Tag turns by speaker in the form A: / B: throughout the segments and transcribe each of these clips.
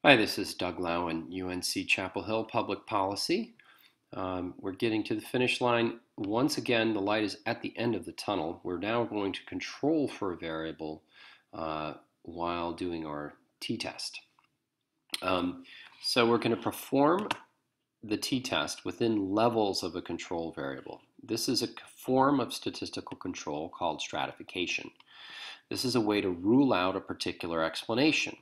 A: Hi, this is Doug Lowen, UNC Chapel Hill Public Policy. We're getting to the finish line. Once again, the light is at the end of the tunnel. We're now going to control for a variable while doing our t-test. So we're going to perform the t-test within levels of a control variable. This is a form of statistical control called stratification. This is a way to rule out a particular explanation,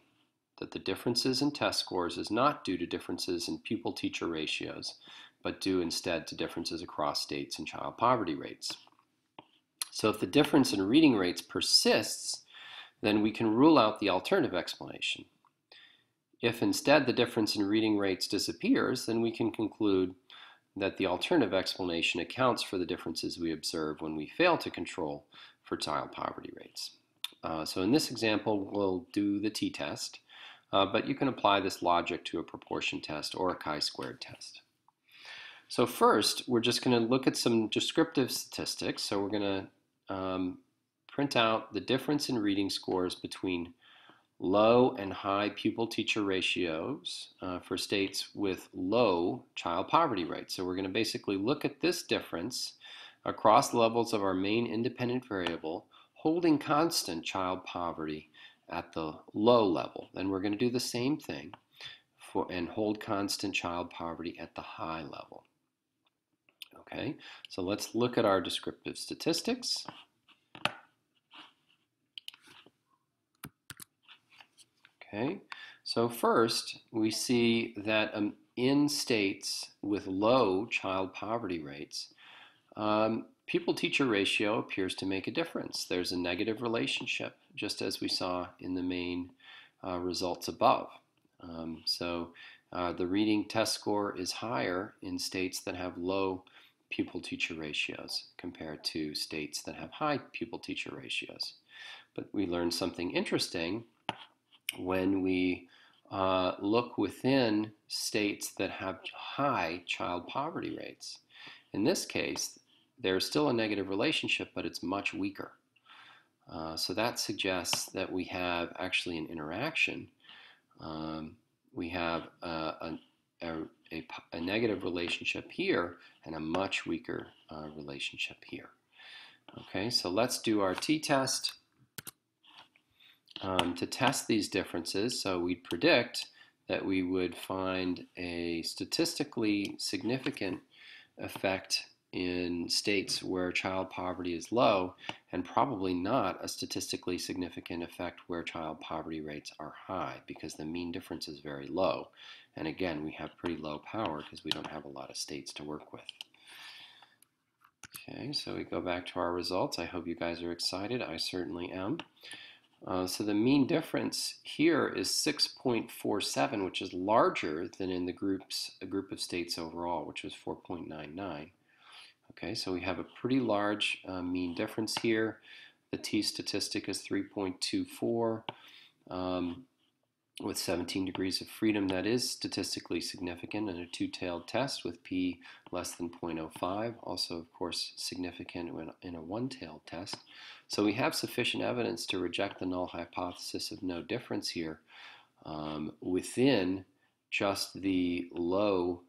A: that the differences in test scores is not due to differences in pupil-teacher ratios, but due instead to differences across states and child poverty rates. So if the difference in reading rates persists, then we can rule out the alternative explanation. If instead the difference in reading rates disappears, then we can conclude that the alternative explanation accounts for the differences we observe when we fail to control for child poverty rates. So in this example, we'll do the t-test. But you can apply this logic to a proportion test or a chi-squared test. So first, we're just going to look at some descriptive statistics. So we're going to print out the difference in reading scores between low and high pupil-teacher ratios for states with low child poverty rates. So we're going to basically look at this difference across levels of our main independent variable, holding constant child poverty at the low level. Then we're going to do the same thing and hold constant child poverty at the high level. Okay, so let's look at our descriptive statistics. Okay, so first we see that in states with low child poverty rates, pupil-teacher ratio appears to make a difference. There's a negative relationship, just as we saw in the main results above. The reading test score is higher in states that have low pupil-teacher ratios compared to states that have high pupil-teacher ratios. But we learned something interesting when we look within states that have high child poverty rates. In this case, there's still a negative relationship, but it's much weaker. So that suggests that we have actually an interaction. We have a negative relationship here and a much weaker relationship here. Okay, so let's do our t-test to test these differences. So we'd predict that we would find a statistically significant effect in states where child poverty is low, and probably not a statistically significant effect where child poverty rates are high, because the mean difference is very low. And again, we have pretty low power because we don't have a lot of states to work with. Okay, so we go back to our results. I hope you guys are excited. I certainly am. So the mean difference here is 6.47, which is larger than in a group of states overall, which was 4.99. Okay, so we have a pretty large mean difference here. The t-statistic is 3.24 with 17 degrees of freedom. That is statistically significant in a two-tailed test with p less than 0.05. Also, of course, significant in a one-tailed test. So we have sufficient evidence to reject the null hypothesis of no difference here within just the low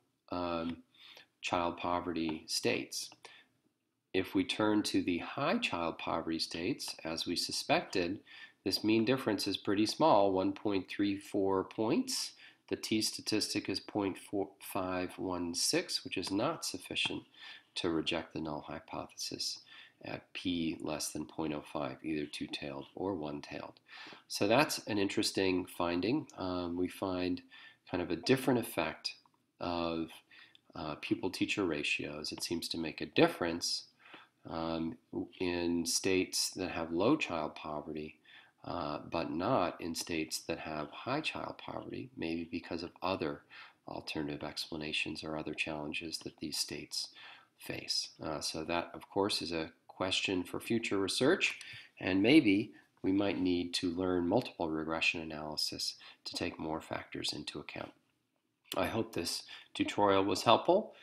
A: child poverty states. If we turn to the high child poverty states, as we suspected, this mean difference is pretty small, 1.34 points. The t-statistic is 0.516, which is not sufficient to reject the null hypothesis at p less than 0.05, either two-tailed or one-tailed. So that's an interesting finding. We find kind of a different effect of pupil-teacher ratios. It seems to make a difference in states that have low child poverty, but not in states that have high child poverty, maybe because of other alternative explanations or other challenges that these states face. So that, of course, is a question for future research, and maybe we might need to learn multiple regression analysis to take more factors into account. I hope this tutorial was helpful,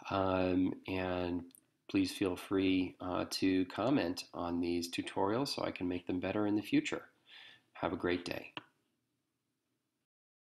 A: and please feel free to comment on these tutorials so I can make them better in the future. Have a great day.